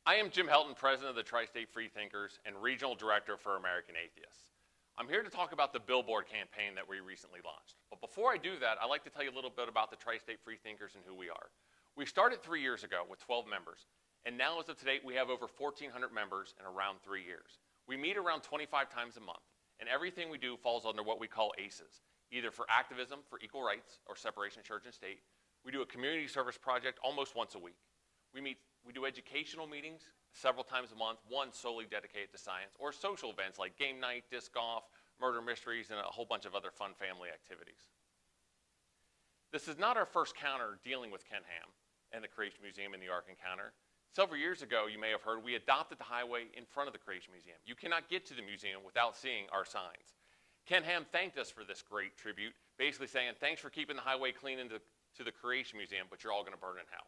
I am Jim Helton, President of the Tri-State Freethinkers and Regional Director for American Atheists. I'm here to talk about the billboard campaign that we recently launched. But before I do that, I'd like to tell you a little bit about the Tri-State Freethinkers and who we are. We started 3 years ago with 12 members, and now as of today, we have over 1,400 members in around 3 years. We meet around 25 times a month, and everything we do falls under what we call ACEs, either for activism, for equal rights, or separation of church and state. We do a community service project almost once a week. We do educational meetings several times a month, one solely dedicated to science, or social events like game night, disc golf, murder mysteries, and a whole bunch of other fun family activities. This is not our first counter dealing with Ken Ham and the Creation Museum and the Ark Encounter. Several years ago, you may have heard, we adopted the highway in front of the Creation Museum. You cannot get to the museum without seeing our signs. Ken Ham thanked us for this great tribute, basically saying, thanks for keeping the highway clean to the Creation Museum, but you're all going to burn in hell.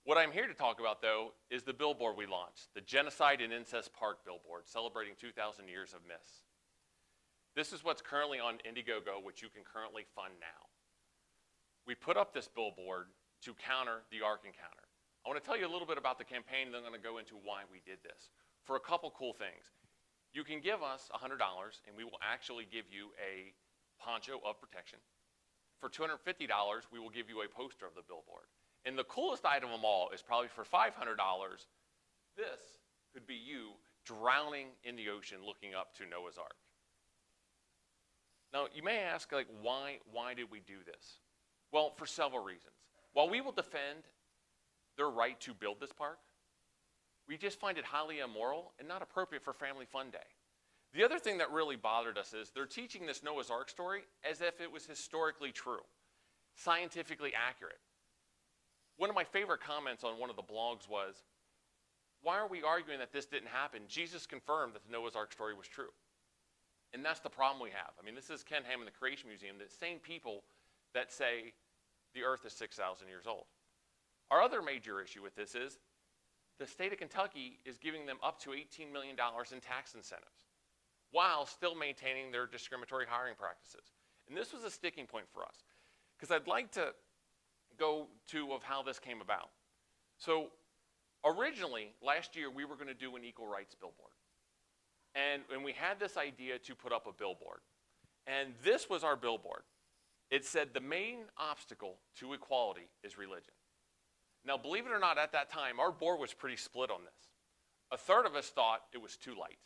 What I'm here to talk about, though, is the billboard we launched, the Genocide and Incest Park billboard, celebrating 2,000 years of myths. This is what's currently on Indiegogo, which you can currently fund now. We put up this billboard to counter the Ark Encounter. I want to tell you a little bit about the campaign, and then I'm going to go into why we did this. For a couple cool things. You can give us $100, and we will actually give you a poncho of protection. For $250, we will give you a poster of the billboard. And the coolest item of them all is probably for $500, this could be you drowning in the ocean looking up to Noah's Ark. Now, you may ask, like, why did we do this? Well, for several reasons. While we will defend their right to build this park, we just find it highly immoral and not appropriate for Family Fun Day. The other thing that really bothered us is they're teaching this Noah's Ark story as if it was historically true, scientifically accurate. One of my favorite comments on one of the blogs was, why are we arguing that this didn't happen? Jesus confirmed that the Noah's Ark story was true. And that's the problem we have. I mean, this is Ken Ham and the Creation Museum, the same people that say the earth is 6,000 years old. Our other major issue with this is the state of Kentucky is giving them up to $18 million in tax incentives while still maintaining their discriminatory hiring practices. And this was a sticking point for us, because I'd like to go to of how this came about. So originally, last year, we were going to do an equal rights billboard. And we had this idea to put up a billboard. And this was our billboard. It said, the main obstacle to equality is religion. Now, believe it or not, at that time, our board was pretty split on this. A third of us thought it was too light.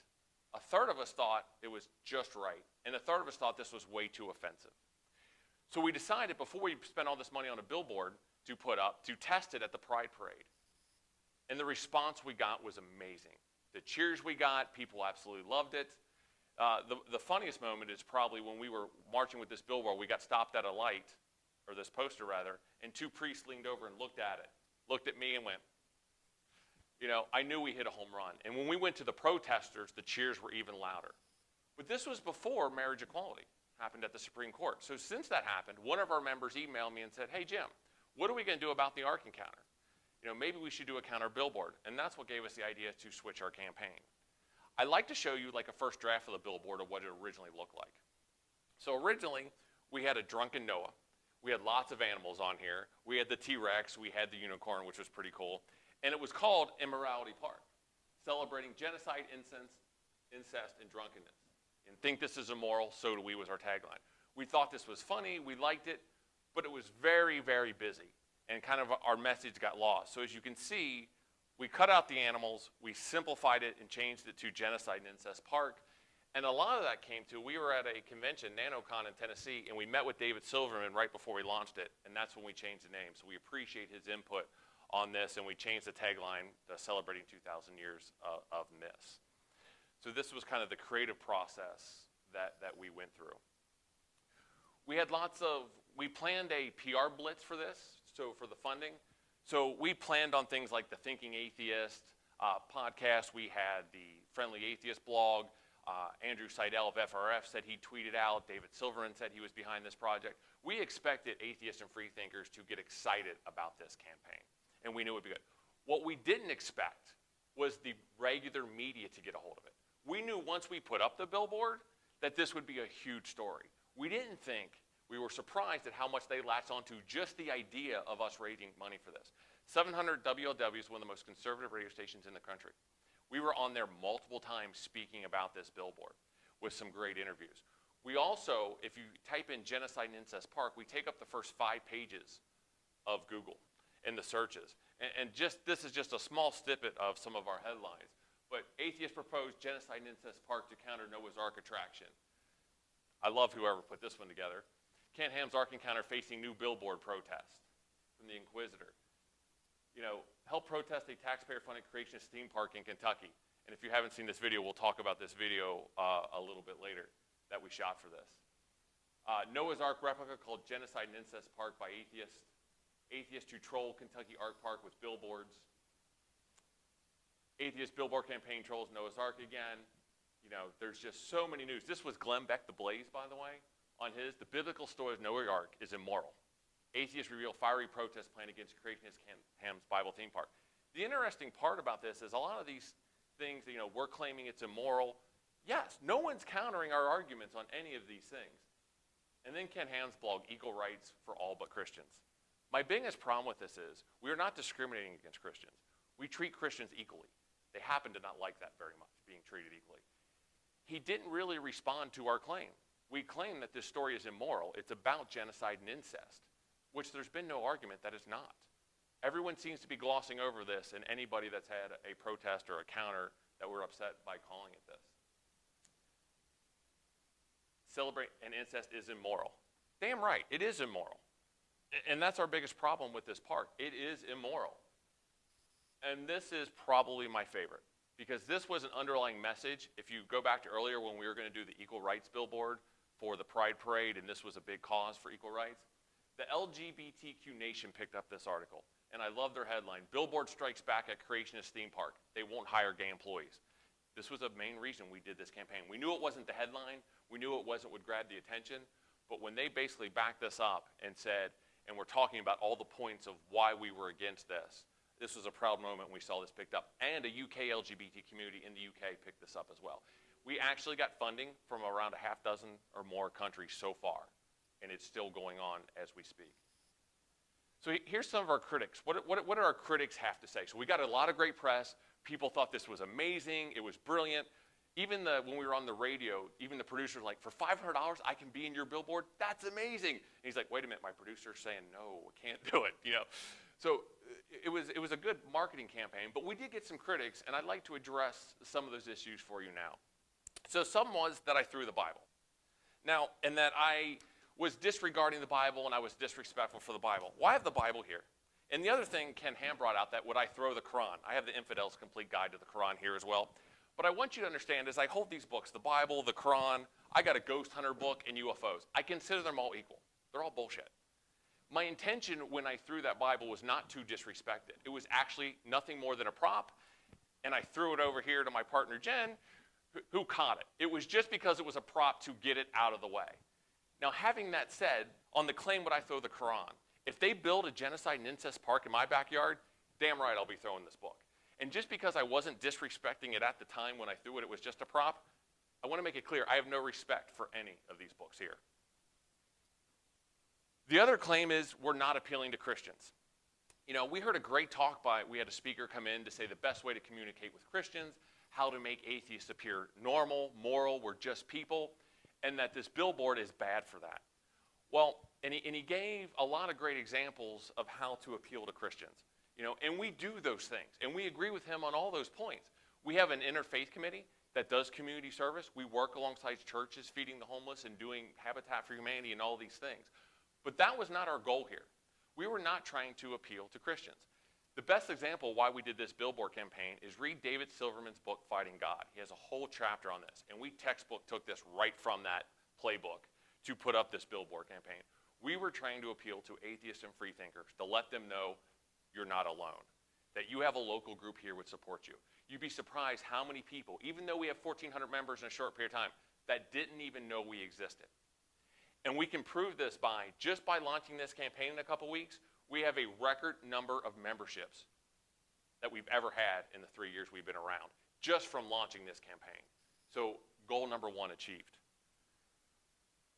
A third of us thought it was just right. And a third of us thought this was way too offensive. So we decided, before we spent all this money on a billboard to put up, to test it at the Pride Parade. And the response we got was amazing. The cheers we got, people absolutely loved it. The funniest moment is probably when we were marching with this billboard, we got stopped at a light, or this poster rather, and two priests leaned over and looked at it, looked at me and went, you know, I knew we hit a home run. And when we went to the protesters, the cheers were even louder. But this was before marriage equality happened at the Supreme Court. So since that happened, one of our members emailed me and said, hey, Jim, what are we going to do about the Ark Encounter? You know, maybe we should do a counter billboard. And that's what gave us the idea to switch our campaign. I'd like to show you like a first draft of the billboard of what it originally looked like. So originally, we had a drunken Noah. We had lots of animals on here. We had the T-Rex. We had the unicorn, which was pretty cool. And it was called Immorality Park, celebrating genocide, incest, and drunkenness. And think this is immoral, so do we was our tagline. We thought this was funny, we liked it, but it was very, very busy. And kind of our message got lost. So as you can see, we cut out the animals, we simplified it and changed it to Genocide and Incest Park. And a lot of that came to, we were at a convention, NanoCon in Tennessee, and we met with David Silverman right before we launched it, and that's when we changed the name. So we appreciate his input on this, and we changed the tagline, celebrating 2,000 years of myths. So this was kind of the creative process that we went through. We planned a PR blitz for this, so for the funding. So we planned on things like the Thinking Atheist podcast. We had the Friendly Atheist blog. Andrew Seidel of FRF said he tweeted out. David Silverman said he was behind this project. We expected atheists and freethinkers to get excited about this campaign, and we knew it would be good. What we didn't expect was the regular media to get a hold of it. We knew once we put up the billboard that this would be a huge story. We didn't think, we were surprised at how much they latched onto just the idea of us raising money for this. 700 WLW is one of the most conservative radio stations in the country. We were on there multiple times speaking about this billboard with some great interviews. We also, if you type in Genocide and Incest Park, we take up the first 5 pages of Google in the searches. And this is just a small snippet of some of our headlines. But atheists propose Genocide and Incest Park to counter Noah's Ark attraction. I love whoever put this one together. Kent Ham's Ark Encounter facing new billboard protest from the Inquisitor. You know, help protest a taxpayer-funded creationist theme park in Kentucky. And if you haven't seen this video, we'll talk about this video a little bit later that we shot for this. Noah's Ark replica called Genocide and Incest Park by Atheists. Atheists to troll Kentucky Ark Park with billboards. Atheist billboard campaign trolls Noah's Ark again. You know, there's just so many news. This was Glenn Beck, the Blaze, by the way, on his. The biblical story of Noah's Ark is immoral. Atheists reveal fiery protest plan against creationist Ham's Bible theme park. The interesting part about this is a lot of these things, you know, we're claiming it's immoral. Yes, no one's countering our arguments on any of these things. And then Ken Ham's blog, Equal Rights for All But Christians. My biggest problem with this is we are not discriminating against Christians. We treat Christians equally. They happen to not like that very much, being treated equally. He didn't really respond to our claim. We claim that this story is immoral. It's about genocide and incest, which there's been no argument that it's not. Everyone seems to be glossing over this, and anybody that's had a protest or a counter that we're upset by calling it this. Celebrate and incest is immoral. Damn right, it is immoral. And that's our biggest problem with this park. It is immoral. And this is probably my favorite, because this was an underlying message. If you go back to earlier when we were going to do the equal rights billboard for the Pride Parade, and this was a big cause for equal rights, the LGBTQ Nation picked up this article, and I love their headline, Billboard Strikes Back at Creationist Theme Park. They won't hire gay employees. This was a main reason we did this campaign. We knew it wasn't the headline. We knew it wasn't what would grab the attention. But when they basically backed this up and said, and we're talking about all the points of why we were against this, this was a proud moment when we saw this picked up. And a UK LGBT community in the UK picked this up as well. We actually got funding from around a half dozen or more countries so far, and it's still going on as we speak. So here's some of our critics. What do our critics have to say? So we got a lot of great press. People thought this was amazing. It was brilliant. Even when we were on the radio, even the producer was like, for $500, I can be in your billboard? That's amazing. And he's like, wait a minute, my producer's saying, no, I can't do it, you know. So it was a good marketing campaign, but we did get some critics, and I'd like to address some of those issues for you now. So some was that I threw the Bible. Now, and that I was disregarding the Bible and I was disrespectful for the Bible. Why have the Bible here? And the other thing Ken Ham brought out, that would I throw the Quran? I have the Infidel's Complete Guide to the Quran here as well. But I want you to understand, as I hold these books, the Bible, the Quran, I got a ghost hunter book, and UFOs. I consider them all equal. They're all bullshit. My intention when I threw that Bible was not to disrespect it. It was actually nothing more than a prop, and I threw it over here to my partner, Jen, who caught it. It was just because it was a prop to get it out of the way. Now, having that said, on the claim would I throw the Quran, if they build a genocide and incest park in my backyard, damn right I'll be throwing this book. And just because I wasn't disrespecting it at the time when I threw it, it was just a prop, I want to make it clear, I have no respect for any of these books here. The other claim is we're not appealing to Christians. You know, we heard a great talk we had a speaker come in to say the best way to communicate with Christians, how to make atheists appear normal, moral, we're just people, and that this billboard is bad for that. Well, and he gave a lot of great examples of how to appeal to Christians. You know, and we do those things, and we agree with him on all those points. We have an interfaith committee that does community service. We work alongside churches feeding the homeless and doing Habitat for Humanity and all these things. But that was not our goal here. We were not trying to appeal to Christians. The best example why we did this billboard campaign is read David Silverman's book, Fighting God. He has a whole chapter on this, and we textbook took this right from that playbook to put up this billboard campaign. We were trying to appeal to atheists and freethinkers to let them know you're not alone, that you have a local group here would support you. You'd be surprised how many people, even though we have 1,400 members in a short period of time, that didn't even know we existed. And we can prove this just by launching this campaign in a couple weeks, we have a record number of memberships that we've ever had in the 3 years we've been around, just from launching this campaign. So goal number 1 achieved.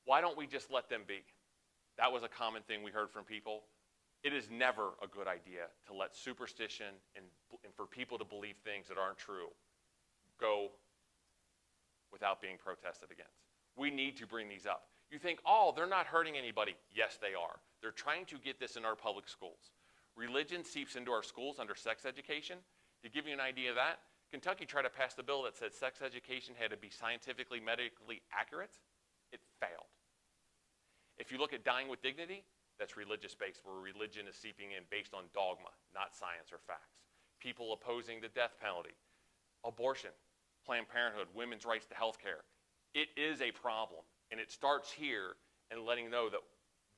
Why don't we just let them be? That was a common thing we heard from people. It is never a good idea to let superstition and for people to believe things that aren't true go without being protested against. We need to bring these up. You think, oh, they're not hurting anybody. Yes, they are. They're trying to get this in our public schools. Religion seeps into our schools under sex education. To give you an idea of that, Kentucky tried to pass the bill that said sex education had to be scientifically, medically accurate. It failed. If you look at dying with dignity, that's religious-based, where religion is seeping in based on dogma, not science or facts. People opposing the death penalty, abortion, Planned Parenthood, women's rights to health care. It is a problem, and it starts here and letting know that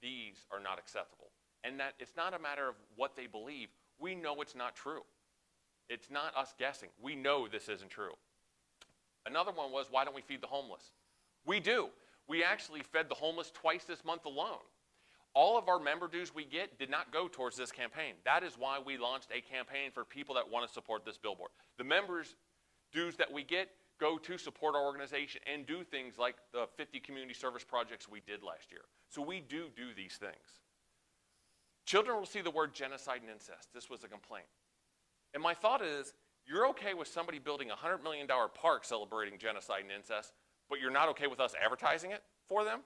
these are not acceptable. And that it's not a matter of what they believe. We know it's not true. It's not us guessing. We know this isn't true. Another one was, why don't we feed the homeless? We do. We actually fed the homeless twice this month alone. All of our member dues we get did not go towards this campaign. That is why we launched a campaign for people that want to support this billboard. The members' dues that we get go to support our organization and do things like the 50 community service projects we did last year. So we do these things. Children will see the word genocide and incest. This was a complaint. And my thought is, you're okay with somebody building a $100 million park celebrating genocide and incest, but you're not okay with us advertising it for them?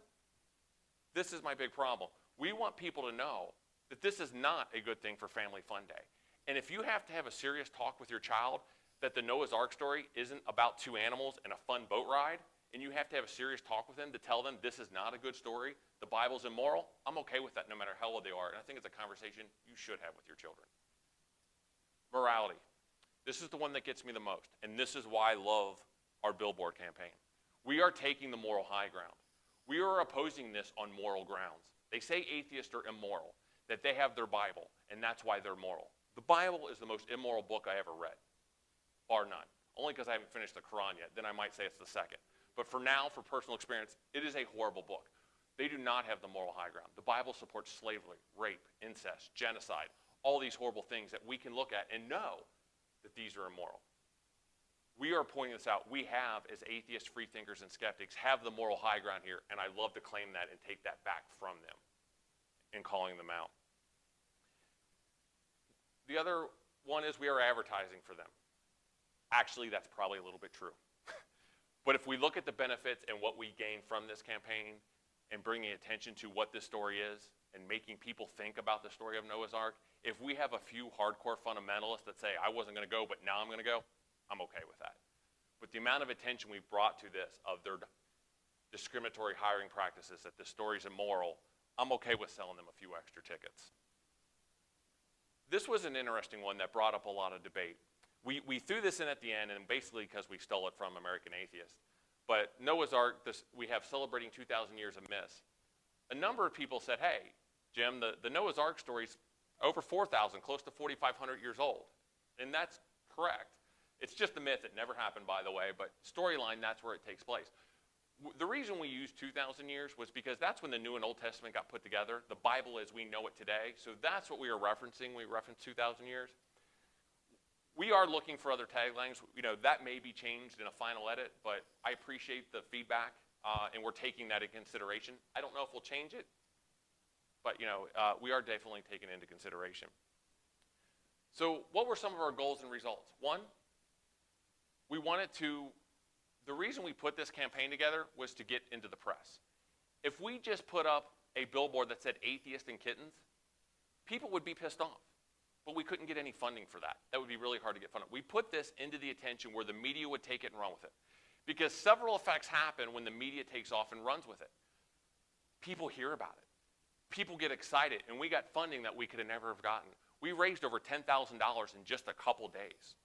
This is my big problem. We want people to know that this is not a good thing for Family Fun Day. And if you have to have a serious talk with your child that the Noah's Ark story isn't about two animals and a fun boat ride, and you have to have a serious talk with them to tell them this is not a good story, the Bible's immoral, I'm okay with that no matter how old they are. And I think it's a conversation you should have with your children. Morality. This is the one that gets me the most, and this is why I love our billboard campaign. We are taking the moral high ground. We are opposing this on moral grounds. They say atheists are immoral, that they have their Bible, and that's why they're moral. The Bible is the most immoral book I ever read, bar none. Only because I haven't finished the Quran yet, then I might say it's the second. But for now, for personal experience, it is a horrible book. They do not have the moral high ground. The Bible supports slavery, rape, incest, genocide, all these horrible things that we can look at and know that these are immoral. We are pointing this out. We have, as atheists, freethinkers, and skeptics, have the moral high ground here, and I love to claim that and take that back from them in calling them out. The other one is we are advertising for them. Actually, that's probably a little bit true. But if we look at the benefits and what we gain from this campaign and bringing attention to what this story is and making people think about the story of Noah's Ark, if we have a few hardcore fundamentalists that say, I wasn't going to go, but now I'm going to go, I'm okay with that. But the amount of attention we've brought to this, of their discriminatory hiring practices, that this story's immoral, I'm okay with selling them a few extra tickets. This was an interesting one that brought up a lot of debate. We threw this in at the end, and basically because we stole it from American Atheist. But Noah's Ark, we have celebrating 2,000 years of myths. A number of people said, hey, Jim, the Noah's Ark story's over 4,000, close to 4,500 years old. And that's correct. It's just a myth. It never happened, by the way, but storyline, that's where it takes place. The reason we used 2,000 years was because that's when the New and Old Testament got put together. The Bible as we know it today. So that's what we were referencing when we referenced 2,000 years. We are looking for other taglines. You know, that may be changed in a final edit, but I appreciate the feedback, and we're taking that into consideration. I don't know if we'll change it, but you know, we are definitely taking it into consideration. So what were some of our goals and results? One, we wanted to, the reason we put this campaign together was to get into the press. If we just put up a billboard that said atheist and kittens, people would be pissed off. But we couldn't get any funding for that. That would be really hard to get funded. We put this into the attention where the media would take it and run with it. Because several effects happen when the media takes off and runs with it. People hear about it. People get excited, and we got funding that we could have never have gotten. We raised over $10,000 in just a couple days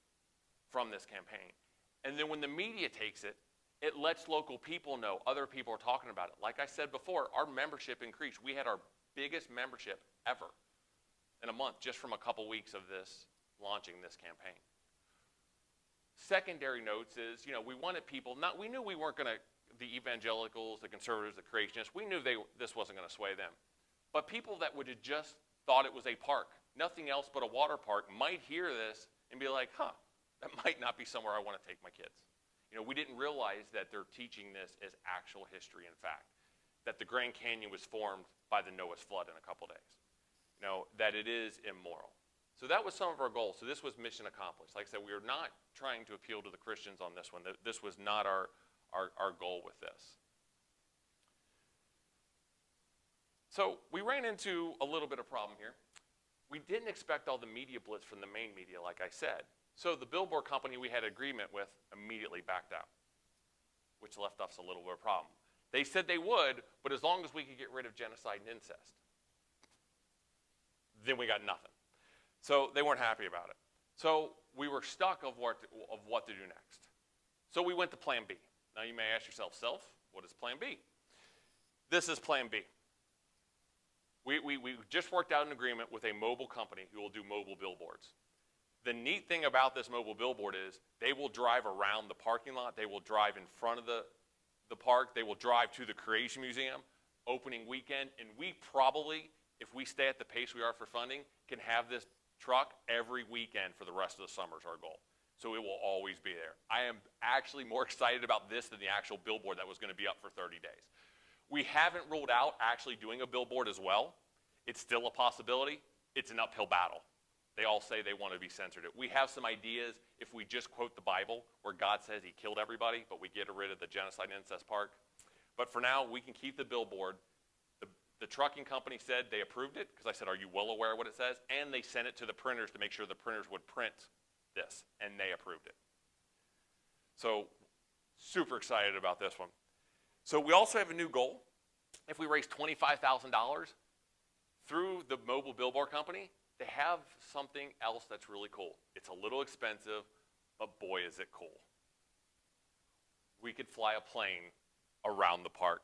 from this campaign. And then when the media takes it, it lets local people know other people are talking about it. Like I said before, our membership increased. We had our biggest membership ever in a month just from a couple weeks of this, launching this campaign. Secondary notes is, you know, we wanted people, we knew we weren't going to, the evangelicals, the conservatives, the creationists, we knew this wasn't going to sway them. But people that would have just thought it was a park, nothing else but a water park, might hear this and be like, huh, that might not be somewhere I want to take my kids. You know, we didn't realize that they're teaching this as actual history and fact, that the Grand Canyon was formed by the Noah's flood in a couple days. that it is immoral. So that was some of our goals. So this was mission accomplished. Like I said, we are not trying to appeal to the Christians on this one. This was not our goal with this. So we ran into a little bit of problem here. We didn't expect all the media blitz from the main media, like I said. So the billboard company we had agreement with immediately backed out, which left us a little bit of a problem. They said they would, but as long as we could get rid of genocide and incest. Then we got nothing. So they weren't happy about it. So we were stuck of what to do next. So we went to plan B. Now you may ask yourself, Self, what is plan B? This is plan B. We just worked out an agreement with a mobile company who will do mobile billboards. The neat thing about this mobile billboard is they will drive around the parking lot. They will drive in front of the park. They will drive to the Creation Museum opening weekend. And we probably, if we stay at the pace we are for funding, can have this truck every weekend for the rest of the summer is our goal. So it will always be there. I am actually more excited about this than the actual billboard that was going to be up for 30 days. We haven't ruled out actually doing a billboard as well. It's still a possibility. It's an uphill battle. They all say they want to be censored. We have some ideas if we just quote the Bible where God says he killed everybody, but we get rid of the genocide and incest part. But for now, we can keep the billboard. The trucking company said they approved it because I said, are you well aware of what it says? And they sent it to the printers to make sure the printers would print this, and they approved it. So super excited about this one. So we also have a new goal. If we raise $25,000 through the mobile billboard company, they have something else that's really cool. It's a little expensive, but boy, is it cool. We could fly a plane around the park,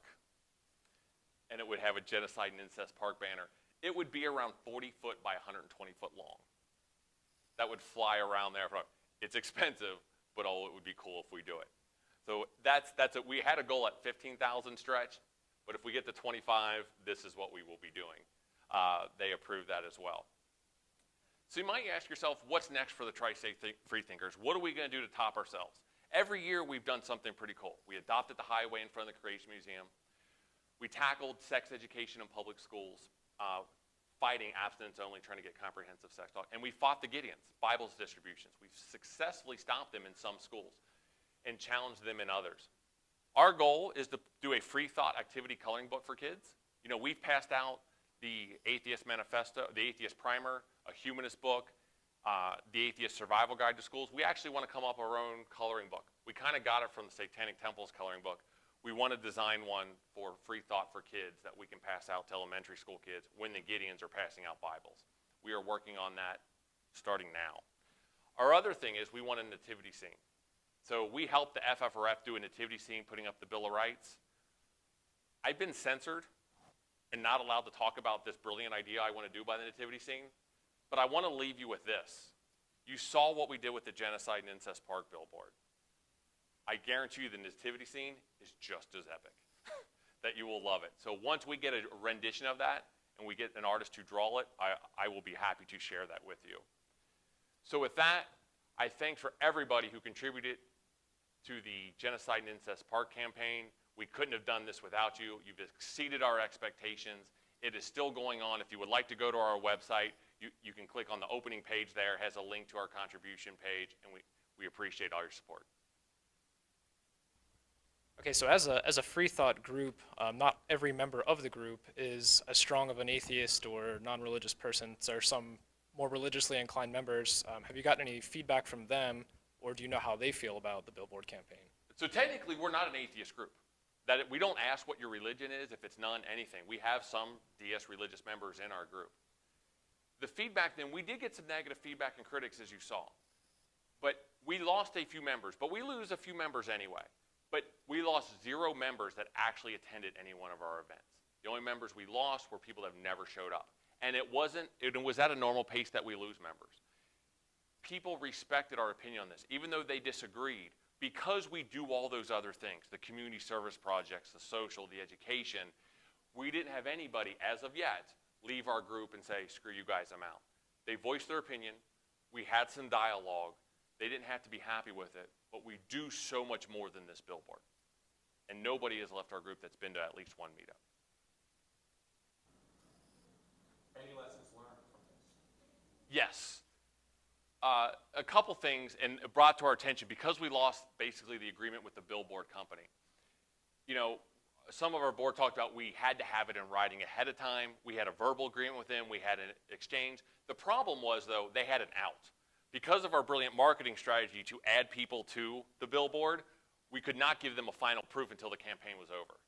and it would have a genocide and incest park banner. It would be around 40 foot by 120 foot long. That would fly around there. It's expensive, but it would be cool if we do it. So that's it. We had a goal at 15,000 stretch, but if we get to 25, this is what we will be doing. They approved that as well. So you might ask yourself, what's next for the Tri-State Freethinkers? What are we going to do to top ourselves? Every year we've done something pretty cool. We adopted the highway in front of the Creation Museum. We tackled sex education in public schools, fighting abstinence only, trying to get comprehensive sex talk. And we fought the Gideons, Bibles distributions. We've successfully stopped them in some schools and challenged them in others. Our goal is to do a free thought activity coloring book for kids. We've passed out the Atheist Manifesto, the Atheist Primer, a humanist book, the Atheist Survival Guide to Schools. We actually want to come up with our own coloring book. We kind of got it from the Satanic Temple's coloring book. We want to design one for free thought for kids that we can pass out to elementary school kids when the Gideons are passing out Bibles. We are working on that starting now. Our other thing is we want a nativity scene. So we helped the FFRF do a nativity scene, putting up the Bill of Rights. I've been censored and not allowed to talk about this brilliant idea I want to do by the nativity scene, but I want to leave you with this. You saw what we did with the Genocide and Incest Park billboard. I guarantee you the nativity scene is just as epic, that you will love it. So once we get a rendition of that and we get an artist to draw it, I will be happy to share that with you. So with that, I thank for everybody who contributed to the Genocide and Incest Park campaign. We couldn't have done this without you. You've exceeded our expectations. It is still going on. If you would like to go to our website, you can click on the opening page there. It has a link to our contribution page, and we appreciate all your support. Okay, so as a free thought group, not every member of the group is as strong of an atheist or non-religious person. There are some more religiously inclined members. Have you gotten any feedback from them, or do you know how they feel about the billboard campaign? So technically, we're not an atheist group. We don't ask what your religion is, if it's none, anything. We have some DS religious members in our group. The feedback then, we did get some negative feedback and critics, as you saw. But we lost a few members, but we lose a few members anyway. But we lost 0 members that actually attended any one of our events. The only members we lost were people that have never showed up. And it was at a normal pace that we lose members. People respected our opinion on this, even though they disagreed, because we do all those other things, the community service projects, the social, the education. We didn't have anybody, as of yet, leave our group and say, screw you guys, I'm out. They voiced their opinion. We had some dialogue. They didn't have to be happy with it, but we do so much more than this billboard. And nobody has left our group that's been to at least one meetup. Any lessons learned? Yes. A couple things, and it brought to our attention, because we lost basically the agreement with the billboard company. You know, some of our board talked about we had to have it in writing ahead of time. We had a verbal agreement with them. We had an exchange. The problem was, though, they had an out. Because of our brilliant marketing strategy to add people to the billboard, we could not give them a final proof until the campaign was over.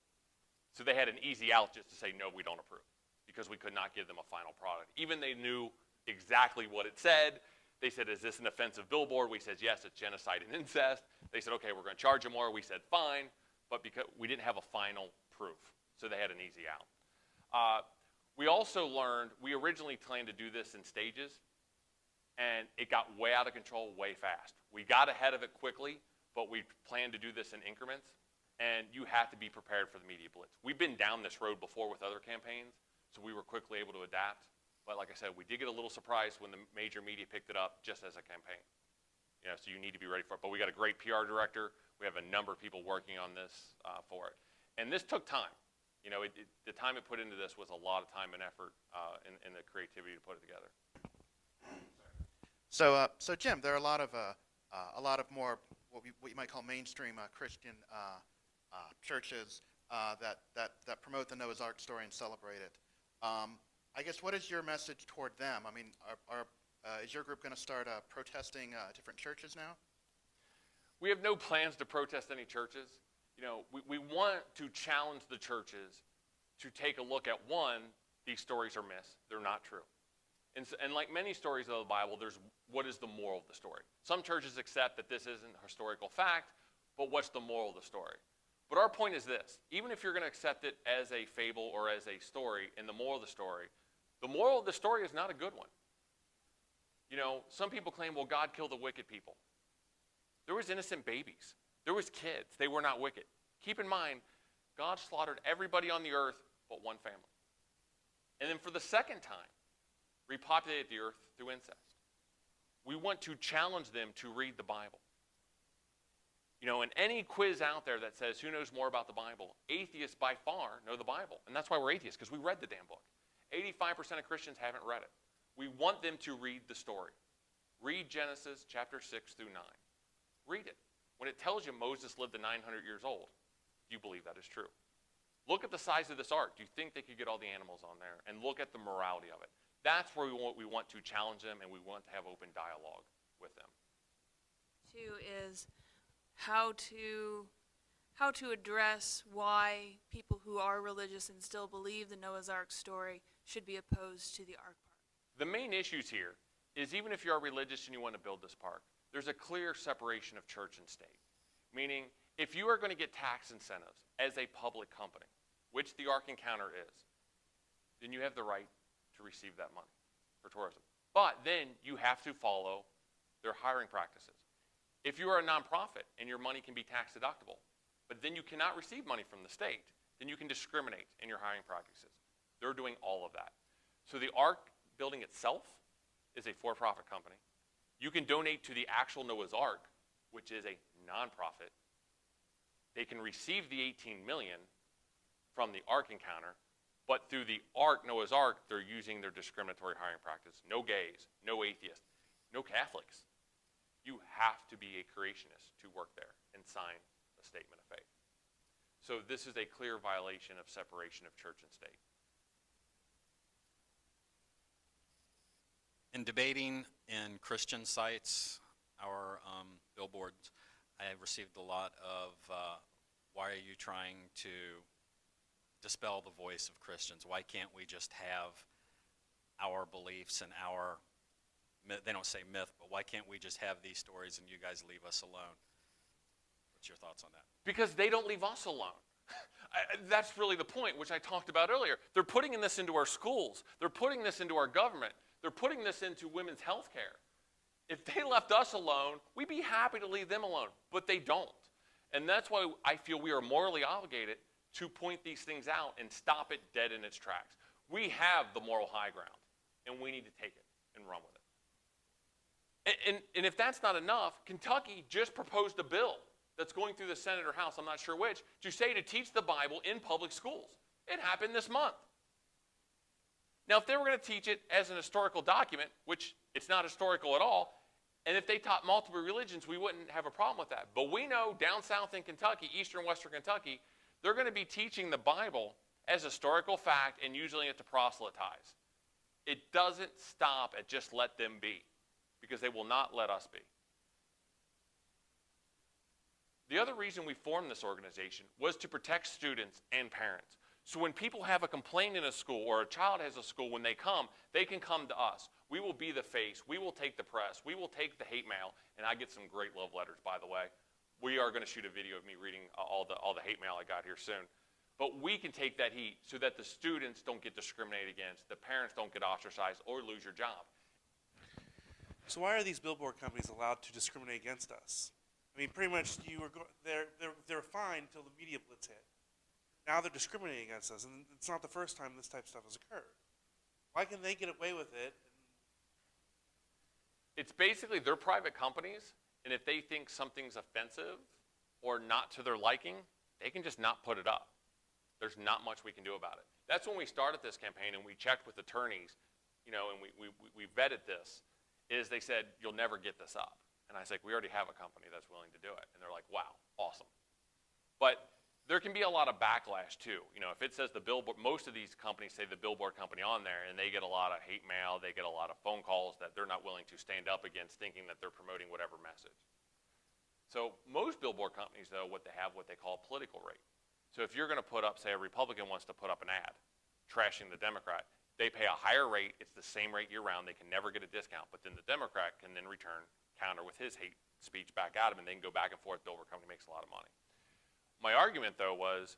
So they had an easy out just to say, no, we don't approve, because we could not give them a final product. Even they knew exactly what it said. They said, is this an offensive billboard? We said, yes, it's genocide and incest. They said, okay, we're going to charge you more. We said, fine, but because we didn't have a final proof, so they had an easy out. We also learned, we originally planned to do this in stages, and it got way out of control way fast. We got ahead of it quickly, but we planned to do this in increments, and you have to be prepared for the media blitz. We've been down this road before with other campaigns, so we were quickly able to adapt. But like I said, we did get a little surprised when the major media picked it up just as a campaign. You know, so you need to be ready for it. But we got a great PR director. We have a number of people working on this for it. And this took time. You know, the time it put into this was a lot of time and effort and the creativity to put it together. So Jim, there are a lot of more what you might call mainstream Christian churches that promote the Noah's Ark story and celebrate it. I guess, what is your message toward them? I mean, is your group going to start protesting different churches now? We have no plans to protest any churches. You know, we want to challenge the churches to take a look at, one, these stories are myths. They're not true. And like many stories of the Bible, there's what is the moral of the story. Some churches accept that this isn't a historical fact, but what's the moral of the story? But our point is this: even if you're going to accept it as a fable or as a story, and the moral of the story is not a good one. You know, some people claim, well, God killed the wicked people. There was innocent babies. There was kids. They were not wicked. Keep in mind, God slaughtered everybody on the earth but one family. And then for the second time, repopulated the earth through incest. We want to challenge them to read the Bible. You know, and any quiz out there that says who knows more about the Bible, atheists by far know the Bible. And that's why we're atheists, because we read the damn book. 85% of Christians haven't read it. We want them to read the story. Read Genesis chapter 6 through 9. Read it. When it tells you Moses lived to 900 years old, do you believe that is true? Look at the size of this ark. Do you think they could get all the animals on there? And look at the morality of it. That's where we want to challenge them, and we want to have open dialogue with them. Two is how to address why people who are religious and still believe the Noah's Ark story should be opposed to the Ark Park. The main issues here is, even if you are religious and you want to build this park, there's a clear separation of church and state. Meaning, if you are going to get tax incentives as a public company, which the Ark Encounter is, then you have the right to receive that money for tourism. But then you have to follow their hiring practices. If you are a nonprofit and your money can be tax deductible, but then you cannot receive money from the state, then you can discriminate in your hiring practices. They're doing all of that. So the Ark building itself is a for-profit company. You can donate to the actual Noah's Ark, which is a nonprofit. They can receive the $18 million from the Ark Encounter, but through the Ark, Noah's Ark, they're using their discriminatory hiring practice. No gays, no atheists, no Catholics. You have to be a creationist to work there and sign a statement of faith. So this is a clear violation of separation of church and state. In debating in Christian sites, our billboards, I have received a lot of, why are you trying to dispel the voice of Christians? Why can't we just have our beliefs and our, they don't say myth, but why can't we just have these stories and you guys leave us alone? What's your thoughts on that? Because they don't leave us alone. That's really the point, which I talked about earlier. They're putting this into our schools. They're putting this into our government. They're putting this into women's health care. If they left us alone, we'd be happy to leave them alone, but they don't. And that's why I feel we are morally obligated to point these things out and stop it dead in its tracks. We have the moral high ground, and we need to take it and run with it. And if that's not enough, Kentucky just proposed a bill that's going through the Senate or House, I'm not sure which, to say to teach the Bible in public schools. It happened this month. Now, if they were going to teach it as an historical document, which It's not historical at all. And if they taught multiple religions, we wouldn't have a problem with that. But we know down south in Kentucky, eastern western Kentucky, they're going to be teaching the Bible as historical fact and using it to proselytize. It doesn't stop at just let them be, because they will not let us be. The other reason we formed this organization was to protect students and parents. So when people have a complaint in a school or a child has a school, when they can come to us. We will be the face. We will take the press. We will take the hate mail. And I get some great love letters, by the way. We are going to shoot a video of me reading all the hate mail I got here soon. But we can take that heat so that the students don't get discriminated against, the parents don't get ostracized or lose your job. So why are these billboard companies allowed to discriminate against us? I mean, pretty much they're fine until the media blitz hit. Now they're discriminating against us, and it's not the first time this type of stuff has occurred. Why can they get away with it? It's basically they're private companies, and if they think something's offensive or not to their liking, they can just not put it up. There's not much we can do about it. That's when we started this campaign, and we checked with attorneys, and we vetted this, is they said, you'll never get this up. And I was like, we already have a company that's willing to do it. And they're like, wow, awesome. But there can be a lot of backlash too. If it says the billboard, most of these companies say the billboard company on there, and they get a lot of hate mail, they get a lot of phone calls that they're not willing to stand up against, thinking that they're promoting whatever message. So most billboard companies, though, what they call a political rate. So if you're going to put up, say a Republican wants to put up an ad trashing the Democrat, they pay a higher rate. It's the same rate year round. They can never get a discount. But then the Democrat can then counter with his hate speech back at him, and they can go back and forth. Billboard company makes a lot of money. My argument, though, was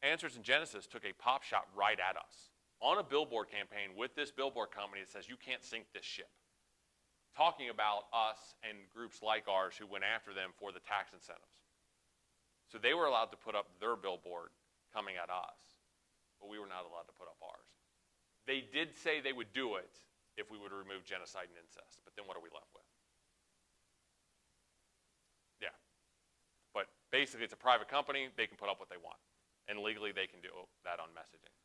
Answers in Genesis took a pop shot right at us on a billboard campaign with this billboard company that says you can't sink this ship, talking about us and groups like ours who went after them for the tax incentives. So they were allowed to put up their billboard coming at us, but we were not allowed to put up ours. They did say they would do it if we would remove genocide and incest, but then what are we left with? Yeah. But basically, it's a private company. They can put up what they want. And legally, they can do that on messaging.